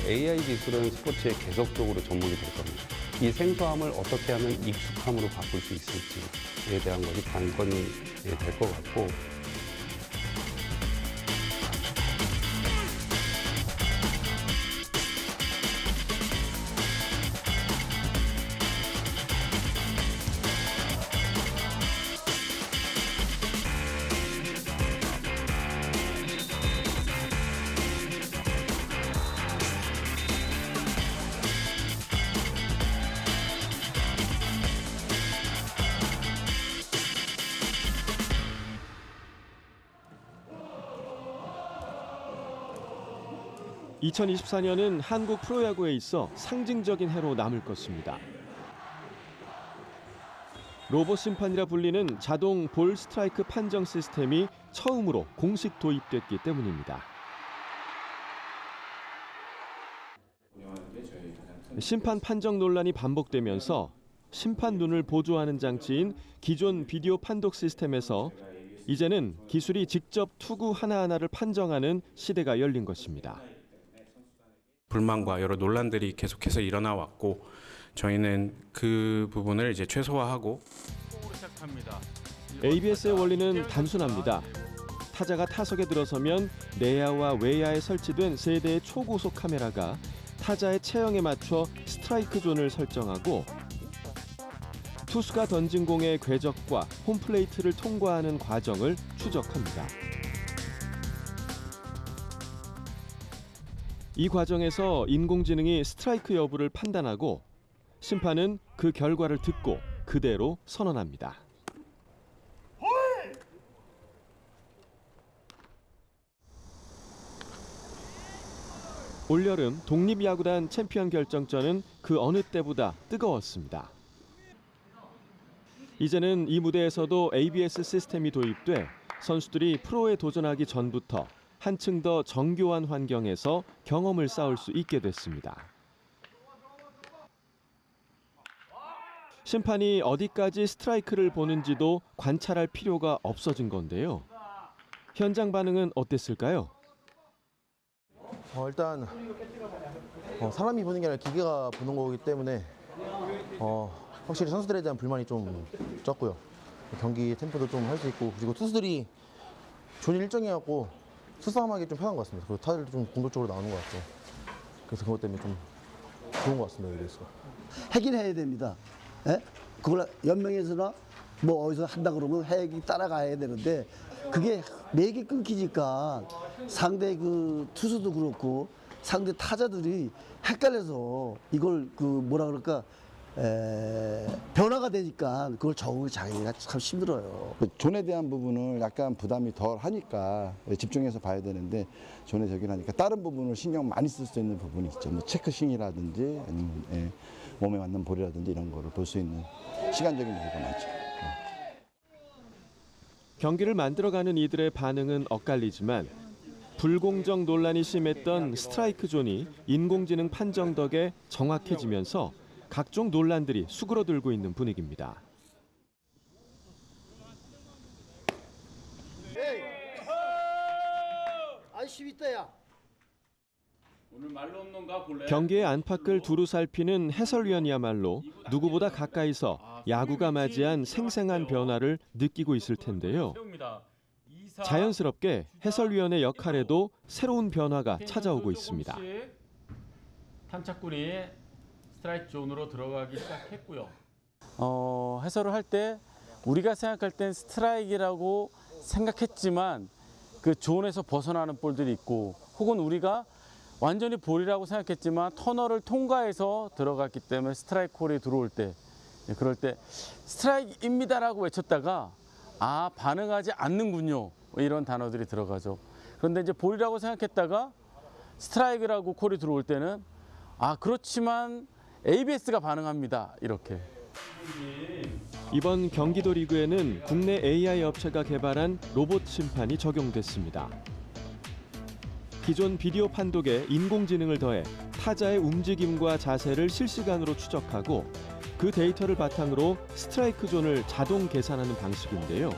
AI 기술은 스포츠에 계속적으로 접목이 될 겁니다. 이 생소함을 어떻게 하면 익숙함으로 바꿀 수 있을지에 대한 것이 관건이 될 것 같고, (2024년은) 한국 프로야구에 있어 상징적인 해로 남을 것입니다. 로봇 심판이라 불리는 자동 볼 스트라이크 판정 시스템이 처음으로 공식 도입됐기 때문입니다. 심판 판정 논란이 반복되면서 심판 눈을 보조하는 장치인 기존 비디오 판독 시스템에서 이제는 기술이 직접 투구 하나하나를 판정하는 시대가 열린 것입니다. 불만과 여러 논란들이 계속해서 일어나 왔고, 저희는 그 부분을 이제 최소화하고. ABS의 원리는 단순합니다. 타자가 타석에 들어서면 내야와 외야에 설치된 3대의 초고속 카메라가 타자의 체형에 맞춰 스트라이크 존을 설정하고, 투수가 던진 공의 궤적과 홈플레이트를 통과하는 과정을 추적합니다. 이 과정에서 인공지능이 스트라이크 여부를 판단하고, 심판은 그 결과를 듣고 그대로 선언합니다. 올여름 독립야구단 챔피언 결정전은 그 어느 때보다 뜨거웠습니다. 이제는 이 무대에서도 ABS 시스템이 도입돼 선수들이 프로에 도전하기 전부터 한층 더 정교한 환경에서 경험을 쌓을 수 있게 됐습니다. 심판이 어디까지 스트라이크를 보는지도 관찰할 필요가 없어진 건데요. 현장 반응은 어땠을까요? 일단 사람이 보는 게 아니라 기계가 보는 거기 때문에 확실히 선수들에 대한 불만이 좀 적고요. 경기 템포도 좀 할 수 있고, 그리고 투수들이 존 일정해갖고 수싸움하기 좀 편한 것 같습니다. 그리고 타자들도 좀 공격적으로 나오는 것 같고, 그래서 그것 때문에 좀 좋은 것 같습니다. 여기서 하긴 해야 됩니다. 예? 그걸 연맹에서나 뭐 어디서 한다 그러면 해기 따라가야 되는데, 그게 맥이 끊기니까 상대 그 투수도 그렇고 상대 타자들이 헷갈려서 이걸 그 뭐라 그럴까 변화가 되니까 그걸 적응이 자기가 참 힘들어요. 존에 대한 부분을 약간 부담이 덜 하니까 집중해서 봐야 되는데, 존에 저기를 하니까 다른 부분을 신경 많이 쓸 수 있는 부분이 있죠. 뭐 체크싱이라든지 아니면 몸에 맞는 볼이라든지 이런 거를 볼 수 있는 시간적인 여유가 많죠. 경기를 만들어가는 이들의 반응은 엇갈리지만, 불공정 논란이 심했던 스트라이크 존이 인공지능 판정 덕에 정확해지면서 각종 논란들이 수그러들고 있는 분위기입니다. 경기의 안팎을 두루 살피는 해설위원이야말로 누구보다 가까이서 야구가 맞이한 생생한 변화를 느끼고 있을 텐데요. 자연스럽게 해설위원의 역할에도 새로운 변화가 찾아오고 있습니다. 탄착군이 스트라이크 존으로 들어가기 시작했고요. 해설을 할 때 우리가 생각할 땐 스트라이크라고 생각했지만 그 존에서 벗어나는 볼들이 있고, 혹은 우리가 완전히 볼이라고 생각했지만 터널을 통과해서 들어갔기 때문에 스트라이크 콜이 들어올 때, 그럴 때 스트라이크입니다라고 외쳤다가 반응하지 않는군요, 이런 단어들이 들어가죠. 그런데 이제 볼이라고 생각했다가 스트라이크라고 콜이 들어올 때는 그렇지만 ABS가 반응합니다, 이렇게. 이번 경기도 리그에는 국내 AI 업체가 개발한 로봇 심판이 적용됐습니다. 기존 비디오 판독에 인공지능을 더해 타자의 움직임과 자세를 실시간으로 추적하고, 그 데이터를 바탕으로 스트라이크 존을 자동 계산하는 방식인데요.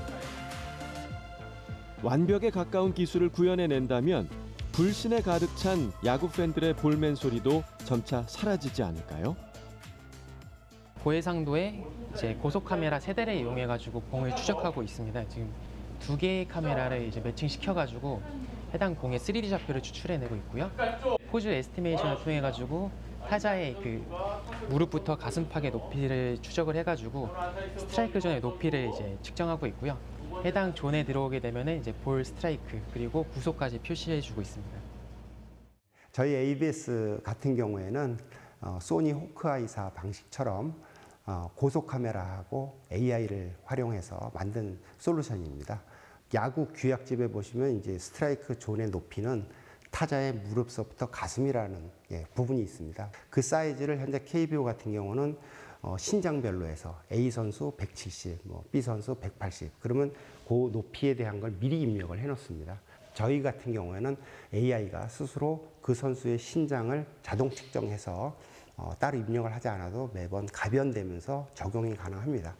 완벽에 가까운 기술을 구현해낸다면 불신에 가득 찬 야구 팬들의 볼멘 소리도 점차 사라지지 않을까요? 고해상도에 이제 고속 카메라 세대를 이용해 가지고 공을 추적하고 있습니다. 지금 2개의 카메라를 이제 매칭시켜 가지고 해당 공의 3D 좌표를 추출해내고 있고요. 포즈 에스티메이션을 통해 가지고 타자의 그 무릎부터 가슴팍의 높이를 추적을 해 가지고 스트라이크 존의 높이를 이제 측정하고 있고요. 해당 존에 들어오게 되면은 이제 볼 스트라이크 그리고 구속까지 표시해 주고 있습니다. 저희 ABS 같은 경우에는 소니 호크아이사 방식처럼 고속 카메라하고 AI를 활용해서 만든 솔루션입니다. 야구 규약집에 보시면 이제 스트라이크 존의 높이는 타자의 무릎서부터 가슴이라는 부분이 있습니다. 그 사이즈를 현재 KBO 같은 경우는 신장별로 해서 A 선수 170, B 선수 180 그러면 그 높이에 대한 걸 미리 입력을 해놓습니다. 저희 같은 경우에는 AI가 스스로 그 선수의 신장을 자동 측정해서 따로 입력을 하지 않아도 매번 가변되면서 적용이 가능합니다.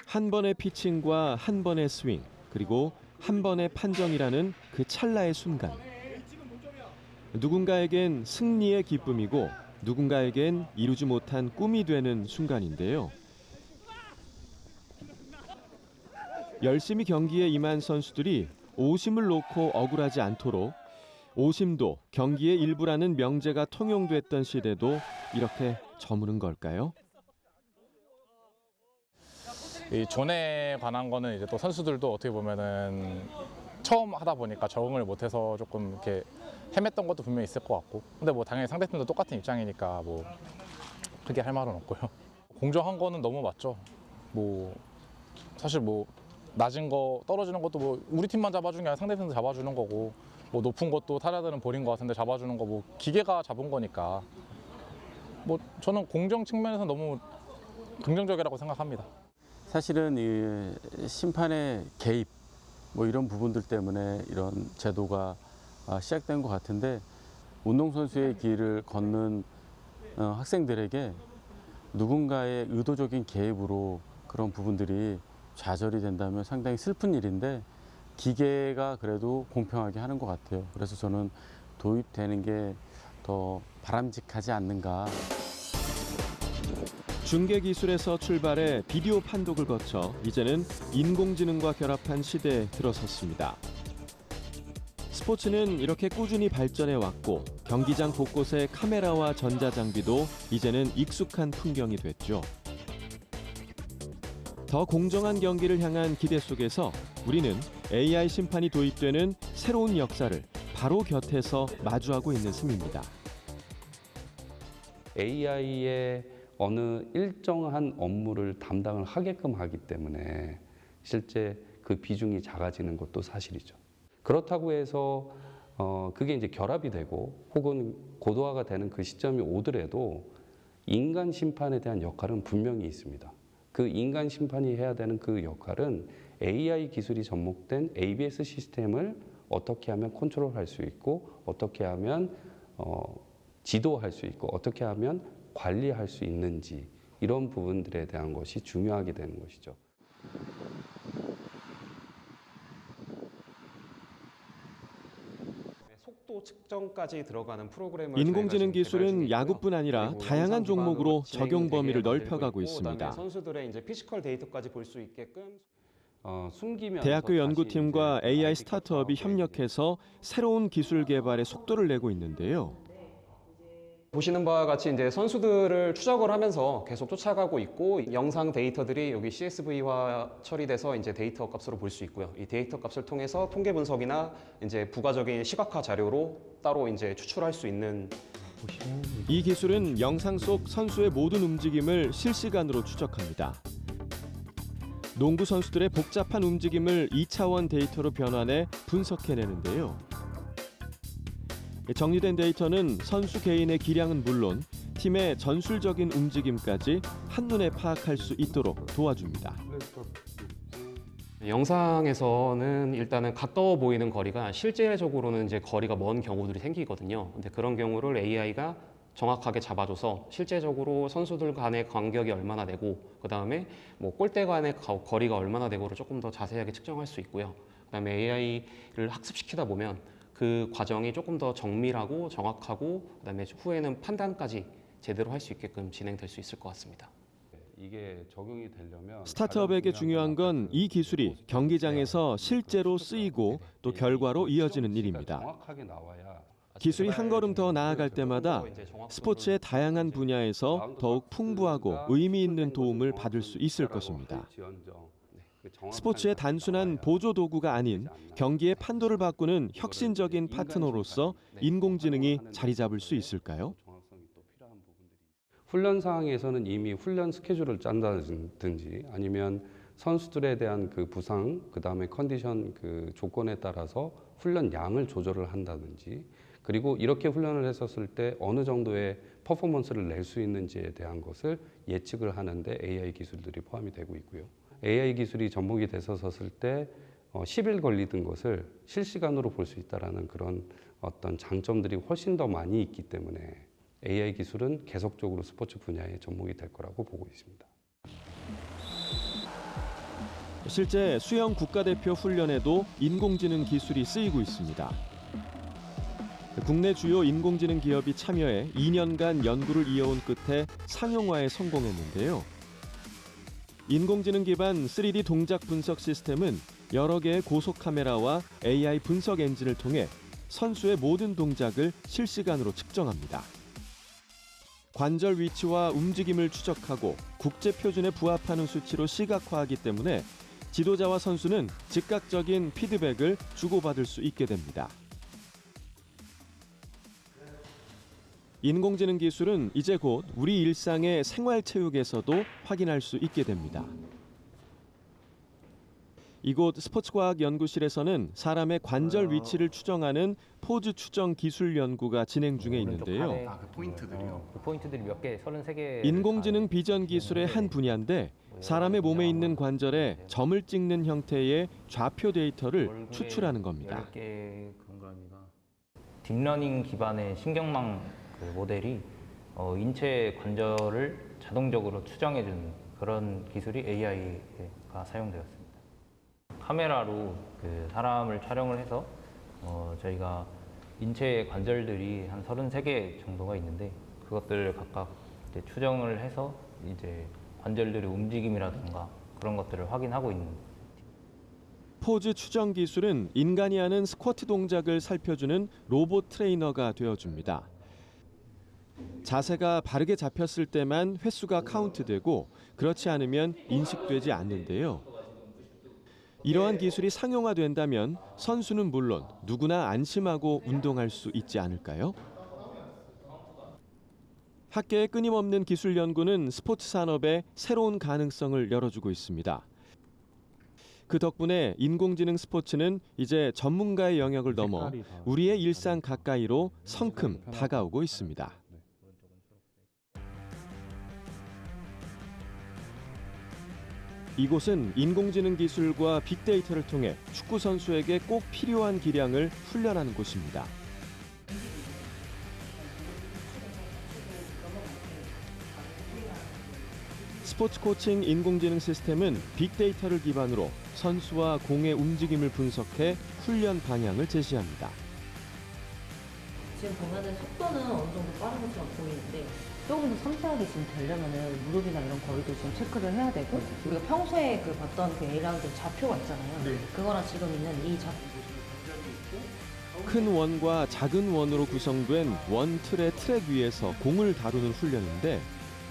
한 번의 피칭과 한 번의 스윙, 그리고 한 번의 판정이라는 그 찰나의 순간. 누군가에겐 승리의 기쁨이고 누군가에겐 이루지 못한 꿈이 되는 순간인데요. 열심히 경기에 임한 선수들이 오심을 놓고 억울하지 않도록 오심도 경기의 일부라는 명제가 통용됐던 시대도 이렇게 저무는 걸까요? 이 존에 관한 거는 이제 또 선수들도 어떻게 보면은 처음 하다 보니까 적응을 못해서 조금 이렇게 헤맸던 것도 분명히 있을 것 같고, 근데 뭐 당연히 상대팀도 똑같은 입장이니까 뭐 크게 할 말은 없고요. 공정한 거는 너무 맞죠. 뭐 사실 뭐 낮은 거 떨어지는 것도 뭐 우리 팀만 잡아주는 게 아니라 상대팀도 잡아주는 거고, 뭐 높은 것도 타자들은 볼인 것 같은데 잡아주는 거 뭐 기계가 잡은 거니까 뭐 저는 공정 측면에서 너무 긍정적이라고 생각합니다. 사실은 이 심판의 개입 뭐 이런 부분들 때문에 이런 제도가 시작된 것 같은데, 운동선수의 길을 걷는 학생들에게 누군가의 의도적인 개입으로 그런 부분들이 좌절이 된다면 상당히 슬픈 일인데, 기계가 그래도 공평하게 하는 것 같아요. 그래서 저는 도입되는 게 더 바람직하지 않는가. 중계 기술에서 출발해 비디오 판독을 거쳐 이제는 인공지능과 결합한 시대에 들어섰습니다. 스포츠는 이렇게 꾸준히 발전해 왔고 경기장 곳곳에 카메라와 전자장비도 이제는 익숙한 풍경이 됐죠. 더 공정한 경기를 향한 기대 속에서 우리는 AI 심판이 도입되는 새로운 역사를 바로 곁에서 마주하고 있는 셈입니다. AI의 어느 일정한 업무를 담당을 하게끔 하기 때문에 실제 그 비중이 작아지는 것도 사실이죠. 그렇다고 해서 그게 이제 결합이 되고 혹은 고도화가 되는 그 시점이 오더라도 인간 심판에 대한 역할은 분명히 있습니다. 그 인간 심판이 해야 되는 그 역할은 AI 기술이 접목된 ABS 시스템을 어떻게 하면 컨트롤할 수 있고 어떻게 하면 지도할 수 있고 어떻게 하면 관리할 수 있는지, 이런 부분들에 대한 것이 중요하게 되는 것이죠. 속도 측정까지 들어가는 프로그램을 인공지능 기술은 야구뿐 아니라 다양한 종목으로 적용 범위를 넓혀가고 있습니다. 선수들의 이제 피지컬 데이터까지 볼 수 있게끔 대학교 연구팀과 AI 스타트업이 협력해서 새로운 기술 개발에 속도를 내고 있는데요. 보시는 바와 같이 이제 선수들을 추적을 하면서 계속 쫓아가고 있고, 영상 데이터들이 여기 CSV화 처리돼서 이제 데이터 값으로 볼 수 있고요. 이 데이터 값을 통해서 통계 분석이나 이제 부가적인 시각화 자료로 따로 이제 추출할 수 있는. 이 기술은 영상 속 선수의 모든 움직임을 실시간으로 추적합니다. 농구 선수들의 복잡한 움직임을 2차원 데이터로 변환해 분석해내는데요. 정리된 데이터는 선수 개인의 기량은 물론 팀의 전술적인 움직임까지 한눈에 파악할 수 있도록 도와줍니다. 영상에서는 일단은 가까워 보이는 거리가 실제적으로는 이제 거리가 먼 경우들이 생기거든요. 근데 그런 경우를 AI가 정확하게 잡아줘서 실제적으로 선수들 간의 간격이 얼마나 되고 그다음에 뭐 골대 간의 거리가 얼마나 되고를 조금 더 자세하게 측정할 수 있고요. 그다음에 AI를 학습시키다 보면 그 과정이 조금 더 정밀하고 정확하고 그다음에 후에는 판단까지 제대로 할 수 있게끔 진행될 수 있을 것 같습니다. 이게 적용이 되려면 스타트업에게 중요한 건 이 기술이 경기장에서 실제로 쓰이고 또 결과로 이어지는 일입니다. 정확하게 나와야 기술이 한 걸음 더 나아갈 때마다 스포츠의 다양한 분야에서 더욱 풍부하고 의미 있는 도움을 받을 수 있을 것입니다. 스포츠의 단순한 보조 도구가 아닌 경기의 판도를 바꾸는 혁신적인 파트너로서 인공지능이 자리 잡을 수 있을까요? 훈련 상황에서는 이미 훈련 스케줄을 짠다든지 아니면 선수들에 대한 그 부상, 그다음에 컨디션 그 조건에 따라서 훈련 양을 조절을 한다든지 그리고 이렇게 훈련을 했었을 때 어느 정도의 퍼포먼스를 낼 수 있는지에 대한 것을 예측을 하는데 AI 기술들이 포함이 되고 있고요. AI 기술이 접목이 됐었을 때 10일 걸리던 것을 실시간으로 볼 수 있다는 그런 어떤 장점들이 훨씬 더 많이 있기 때문에 AI 기술은 계속적으로 스포츠 분야에 접목이 될 거라고 보고 있습니다. 실제 수영 국가대표 훈련에도 인공지능 기술이 쓰이고 있습니다. 국내 주요 인공지능 기업이 참여해 2년간 연구를 이어온 끝에 상용화에 성공했는데요. 인공지능 기반 3D 동작 분석 시스템은 여러 개의 고속 카메라와 AI 분석 엔진을 통해 선수의 모든 동작을 실시간으로 측정합니다. 관절 위치와 움직임을 추적하고 국제 표준에 부합하는 수치로 시각화하기 때문에 지도자와 선수는 즉각적인 피드백을 주고받을 수 있게 됩니다. 인공지능 기술은 이제 곧 우리 일상의 생활체육에서도 확인할 수 있게 됩니다. 이곳 스포츠과학연구실에서는 사람의 관절 위치를 추정하는 포즈 추정 기술 연구가 진행 중에 있는데요. 그 포인트들이요. 그 포인트들이 몇 개, 33개. 인공지능 비전 기술의 한 분야인데 사람의 몸에 있는 관절에 점을 찍는 형태의 좌표 데이터를 추출하는 겁니다. 딥러닝 기반의 신경망 그 모델이 인체 관절을 자동적으로 추정해주는 그런 기술이 AI가 사용되었습니다. 카메라로 그 사람을 촬영을 해서 저희가 인체 관절들이 한 33개 정도가 있는데 그것들을 각각 이제 추정을 해서 이제 관절들의 움직임이라든가 그런 것들을 확인하고 있는. 포즈 추정 기술은 인간이 하는 스쿼트 동작을 살펴주는 로봇 트레이너가 되어줍니다. 자세가 바르게 잡혔을 때만 횟수가 카운트되고 그렇지 않으면 인식되지 않는데요. 이러한 기술이 상용화된다면 선수는 물론 누구나 안심하고 운동할 수 있지 않을까요? 학계의 끊임없는 기술 연구는 스포츠 산업에 새로운 가능성을 열어주고 있습니다. 그 덕분에 인공지능 스포츠는 이제 전문가의 영역을 넘어 우리의 일상 가까이로 성큼 다가오고 있습니다. 이곳은 인공지능 기술과 빅데이터를 통해 축구 선수에게 꼭 필요한 기량을 훈련하는 곳입니다. 스포츠 코칭 인공지능 시스템은 빅데이터를 기반으로 선수와 공의 움직임을 분석해 훈련 방향을 제시합니다. 지금 보면은 속도는 어느 정도 빠른 것처럼 보이는데 조금 더 섬세하게 지금 되려면은 무릎이나 이런 거리도 지금 체크를 해야 되고 우리가 평소에 그 봤던 그 A라운드 좌표가 있잖아요. 그거랑 지금 있는 이 좌표. 큰 원과 작은 원으로 구성된 원 틀의 트랙 위에서 공을 다루는 훈련인데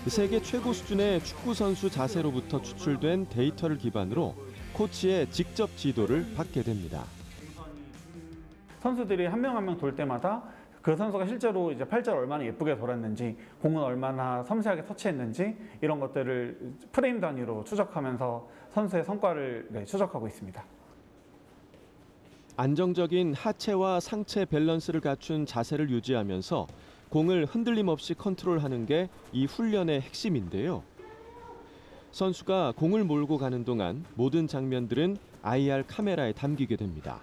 세계 최고 수준의 축구 선수 자세로부터 추출된 데이터를 기반으로 코치의 직접 지도를 받게 됩니다. 선수들이 한 명 한 명 돌 때마다 그 선수가 실제로 이제 팔자를 얼마나 예쁘게 돌았는지, 공은 얼마나 섬세하게 터치했는지 이런 것들을 프레임 단위로 추적하면서 선수의 성과를 추적하고 있습니다. 안정적인 하체와 상체 밸런스를 갖춘 자세를 유지하면서 공을 흔들림 없이 컨트롤하는 게 이 훈련의 핵심인데요. 선수가 공을 몰고 가는 동안 모든 장면들은 IR 카메라에 담기게 됩니다.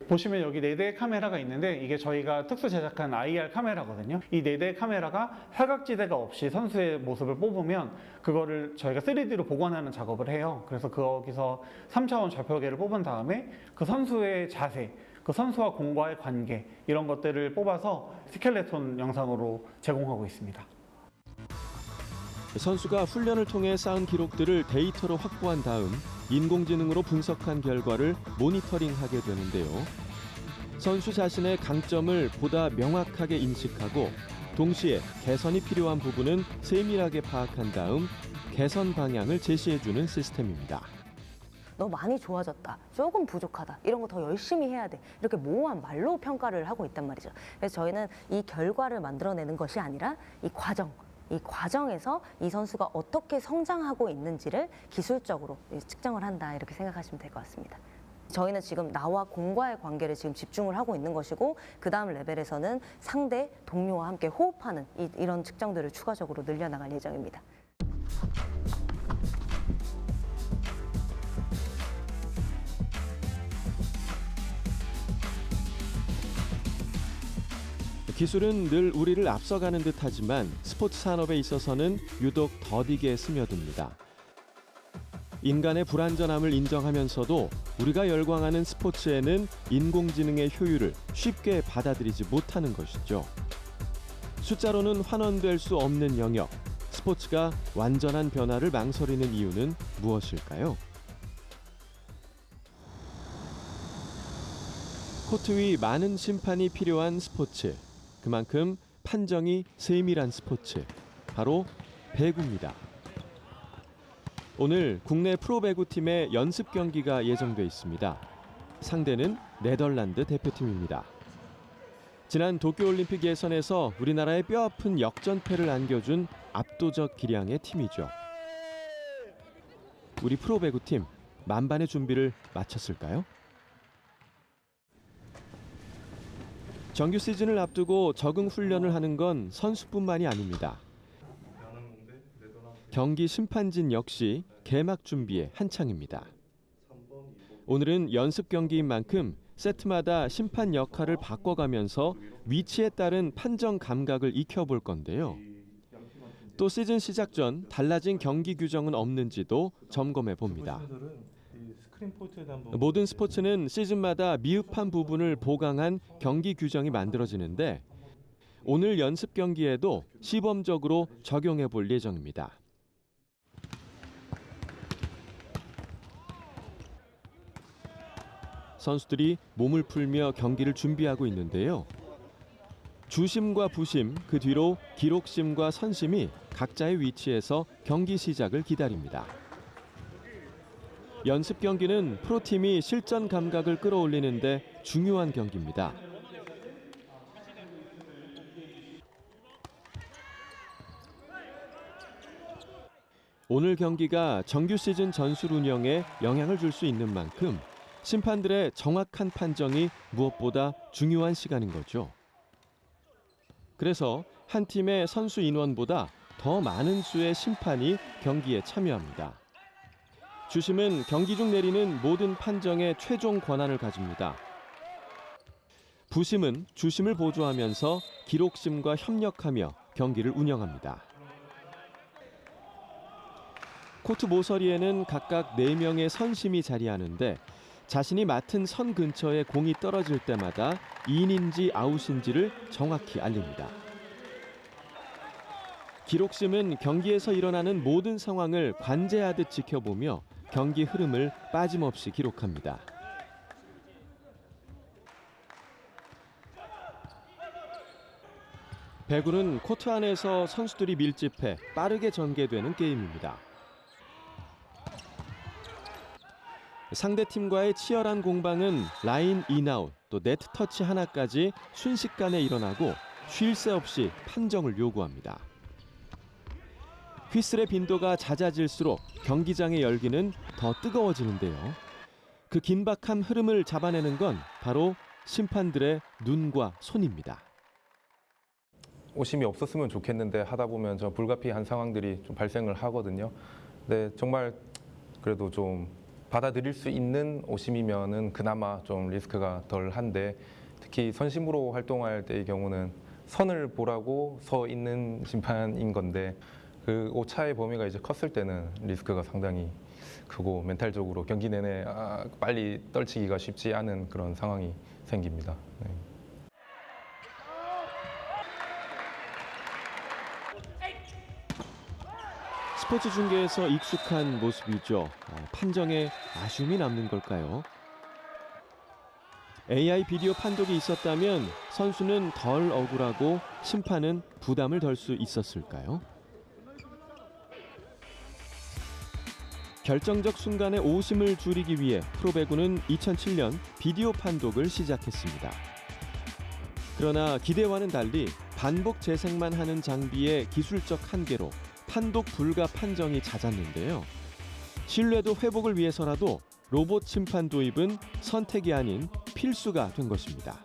보시면 여기 4대의 카메라가 있는데 이게 저희가 특수 제작한 IR 카메라거든요. 이 4대의 카메라가 사각지대가 없이 선수의 모습을 뽑으면 그거를 저희가 3D로 복원하는 작업을 해요. 그래서 거기서 3차원 좌표계를 뽑은 다음에 그 선수의 자세, 그 선수와 공과의 관계 이런 것들을 뽑아서 스켈레톤 영상으로 제공하고 있습니다. 선수가 훈련을 통해 쌓은 기록들을 데이터로 확보한 다음 인공지능으로 분석한 결과를 모니터링하게 되는데요. 선수 자신의 강점을 보다 명확하게 인식하고 동시에 개선이 필요한 부분은 세밀하게 파악한 다음 개선 방향을 제시해주는 시스템입니다. 너 많이 좋아졌다, 조금 부족하다, 이런 거 더 열심히 해야 돼, 이렇게 모호한 말로 평가를 하고 있단 말이죠. 그래서 저희는 이 결과를 만들어내는 것이 아니라 이 과정에서 이 선수가 어떻게 성장하고 있는지를 기술적으로 측정을 한다, 이렇게 생각하시면 될 것 같습니다. 저희는 지금 나와 공과의 관계를 지금 집중을 하고 있는 것이고, 그 다음 레벨에서는 상대 동료와 함께 호흡하는 이런 측정들을 추가적으로 늘려나갈 예정입니다. 기술은 늘 우리를 앞서가는 듯하지만 스포츠 산업에 있어서는 유독 더디게 스며듭니다. 인간의 불완전함을 인정하면서도 우리가 열광하는 스포츠에는 인공지능의 효율을 쉽게 받아들이지 못하는 것이죠. 숫자로는 환원될 수 없는 영역, 스포츠가 완전한 변화를 망설이는 이유는 무엇일까요? 코트 위 많은 심판이 필요한 스포츠. 그만큼 판정이 세밀한 스포츠, 바로 배구입니다. 오늘 국내 프로배구팀의 연습 경기가 예정돼 있습니다. 상대는 네덜란드 대표팀입니다. 지난 도쿄올림픽 예선에서 우리나라의 뼈아픈 역전패를 안겨준 압도적 기량의 팀이죠. 우리 프로배구팀 만반의 준비를 마쳤을까요? 정규 시즌을 앞두고 적응 훈련을 하는 건 선수뿐만이 아닙니다. 경기 심판진 역시 개막 준비에 한창입니다. 오늘은 연습 경기인 만큼 세트마다 심판 역할을 바꿔가면서 위치에 따른 판정 감각을 익혀볼 건데요. 또 시즌 시작 전 달라진 경기 규정은 없는지도 점검해 봅니다. 모든 스포츠는 시즌마다 미흡한 부분을 보강한 경기 규정이 만들어지는데 오늘 연습 경기에도 시범적으로 적용해 볼 예정입니다. 선수들이 몸을 풀며 경기를 준비하고 있는데요. 주심과 부심, 그 뒤로 기록심과 선심이 각자의 위치에서 경기 시작을 기다립니다. 연습 경기는 프로팀이 실전 감각을 끌어올리는데 중요한 경기입니다. 오늘 경기가 정규 시즌 전술 운영에 영향을 줄 수 있는 만큼 심판들의 정확한 판정이 무엇보다 중요한 시간인 거죠. 그래서 한 팀의 선수 인원보다 더 많은 수의 심판이 경기에 참여합니다. 주심은 경기 중 내리는 모든 판정의 최종 권한을 가집니다. 부심은 주심을 보조하면서 기록심과 협력하며 경기를 운영합니다. 코트 모서리에는 각각 4명의 선심이 자리하는데 자신이 맡은 선 근처에 공이 떨어질 때마다 인인지 아웃인지를 정확히 알립니다. 기록심은 경기에서 일어나는 모든 상황을 관제하듯 지켜보며 경기 흐름을 빠짐없이 기록합니다. 배구는 코트 안에서 선수들이 밀집해 빠르게 전개되는 게임입니다. 상대팀과의 치열한 공방은 라인 인아웃, 또 네트 터치 하나까지 순식간에 일어나고 쉴 새 없이 판정을 요구합니다. 휘슬의 빈도가 잦아질수록 경기장의 열기는 더 뜨거워지는데요. 그 긴박한 흐름을 잡아내는 건 바로 심판들의 눈과 손입니다. 오심이 없었으면 좋겠는데 하다 보면 불가피한 상황들이 좀 발생을 하거든요. 네, 정말 그래도 좀 받아들일 수 있는 오심이면은 그나마 좀 리스크가 덜한데 특히 선심으로 활동할 때의 경우는 선을 보라고 서 있는 심판인 건데 그 오차의 범위가 이제 컸을 때는 리스크가 상당히 크고 멘탈적으로 경기 내내 빨리 떨치기가 쉽지 않은 그런 상황이 생깁니다. 네. 스포츠 중계에서 익숙한 모습이죠. 판정에 아쉬움이 남는 걸까요? AI 비디오 판독이 있었다면 선수는 덜 억울하고 심판은 부담을 덜 수 있었을까요? 결정적 순간에 오심을 줄이기 위해 프로배구는 2007년 비디오 판독을 시작했습니다. 그러나 기대와는 달리 반복 재생만 하는 장비의 기술적 한계로 판독 불가 판정이 잦았는데요. 신뢰도 회복을 위해서라도 로봇 심판 도입은 선택이 아닌 필수가 된 것입니다.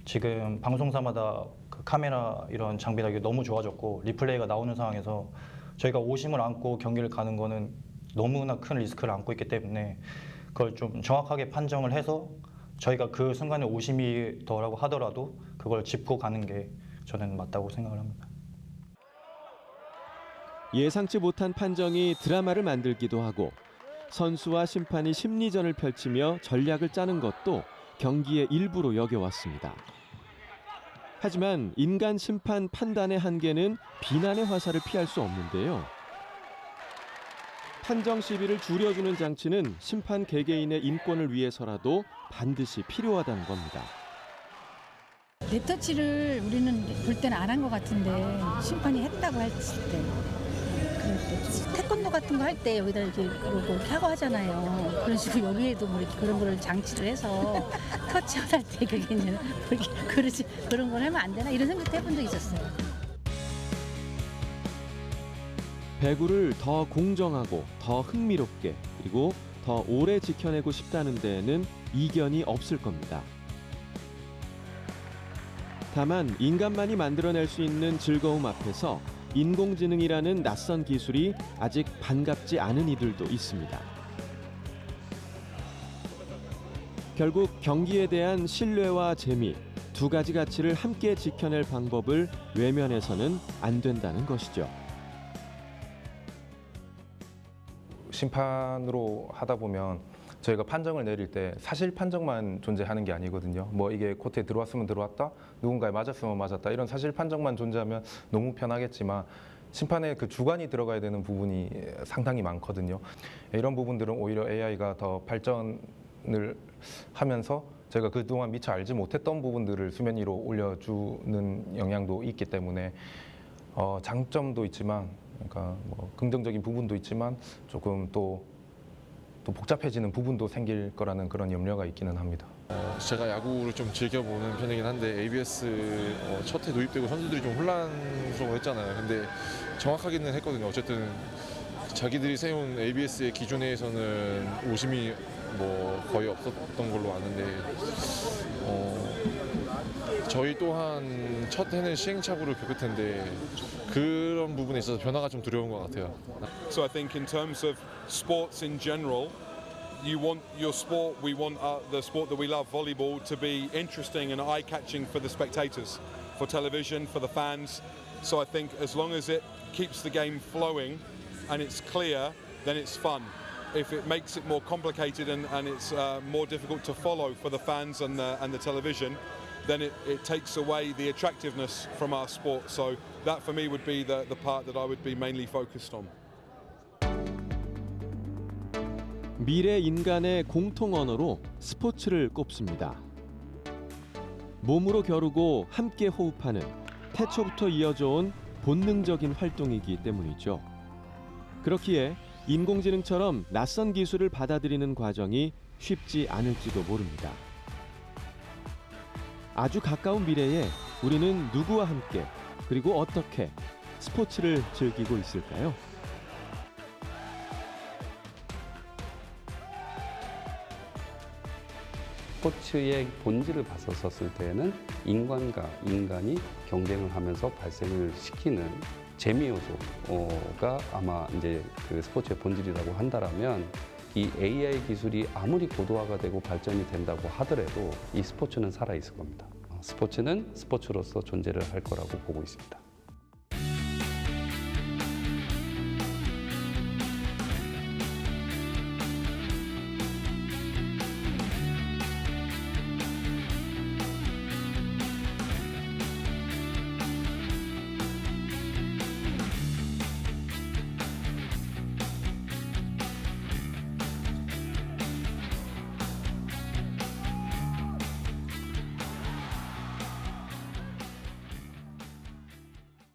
지금 방송사마다 그 카메라 이런 장비가 너무 좋아졌고 리플레이가 나오는 상황에서 저희가 오심을 안고 경기를 가는 거는 너무나 큰 리스크를 안고 있기 때문에 그걸 좀 정확하게 판정을 해서 저희가 그 순간에 오심이 더라고 하더라도 그걸 짚고 가는 게 저는 맞다고 생각을 합니다. 예상치 못한 판정이 드라마를 만들기도 하고 선수와 심판이 심리전을 펼치며 전략을 짜는 것도 경기의 일부로 여겨왔습니다. 하지만 인간 심판 판단의 한계는 비난의 화살을 피할 수 없는데요. 판정 시비를 줄여주는 장치는 심판 개개인의 인권을 위해서라도 반드시 필요하다는 겁니다. 네터치를 우리는 볼 때는 안 한 것 같은데 심판이 했다고 했을 때 태권도 같은 거 할 때 여기다 이렇게 하고 하잖아요. 그런 식으로 여기에도 뭐 이렇게 그런 거를 장치를 해서 터치할 때 그게 이제 그러지 그런 걸 하면 안 되나 이런 생각도 해본 적이 있었어요. 배구를 더 공정하고 더 흥미롭게 그리고 더 오래 지켜내고 싶다는 데에는 이견이 없을 겁니다. 다만 인간만이 만들어낼 수 있는 즐거움 앞에서 인공지능이라는 낯선 기술이 아직 반갑지 않은 이들도 있습니다. 결국 경기에 대한 신뢰와 재미 두 가지 가치를 함께 지켜낼 방법을 외면해서는 안 된다는 것이죠. 심판으로 하다 보면 저희가 판정을 내릴 때 사실 판정만 존재하는 게 아니거든요. 뭐 이게 코트에 들어왔으면 들어왔다, 누군가에 맞았으면 맞았다 이런 사실 판정만 존재하면 너무 편하겠지만 심판에 그 주관이 들어가야 되는 부분이 상당히 많거든요. 이런 부분들은 오히려 AI가 더 발전을 하면서 저희가 그동안 미처 알지 못했던 부분들을 수면 위로 올려주는 영향도 있기 때문에 장점도 있지만 그러니까 뭐 긍정적인 부분도 있지만 조금 또 복잡해지는 부분도 생길 거라는 그런 염려가 있기는 합니다. 제가 야구를 좀 즐겨보는 편이긴 한데 ABS 첫 해 도입되고 선수들이 좀 혼란스러워했잖아요. 근데 정확하게는 했거든요. 어쨌든 자기들이 세운 ABS의 기준에서는 오심이 뭐 거의 없었던 걸로 아는데 저희 또한 첫 해는 시행착오를 겪을 텐데 그런 부분에 있어서 변화가 좀 두려운 것 같아요. So I think in terms of sports in general, you want your sport, we want the sport that we love, volleyball, to be interesting and eye-catching for the spectators, for television, for the fans. So I think as long as it keeps the game flowing and it's clear, then it's fun. If it makes it more complicated and it's more difficult to follow for the fans and the television, then it takes away the attractiveness from our sport. So that for me would be the part that I would be mainly focused on. 미래 인간의 공통 언어로 스포츠를 꼽습니다. 몸으로 겨루고 함께 호흡하는 태초부터 이어져온 본능적인 활동이기 때문이죠. 그렇기에 인공지능처럼 낯선 기술을 받아들이는 과정이 쉽지 않을지도 모릅니다. 아주 가까운 미래에 우리는 누구와 함께 그리고 어떻게 스포츠를 즐기고 있을까요? 스포츠의 본질을 봤었을 때는 인간과 인간이 경쟁을 하면서 발생을 시키는 재미 요소가 아마 이제 그 스포츠의 본질이라고 한다라면 이 AI 기술이 아무리 고도화가 되고 발전이 된다고 하더라도 이 스포츠는 살아 있을 겁니다. 스포츠는 스포츠로서 존재를 할 거라고 보고 있습니다.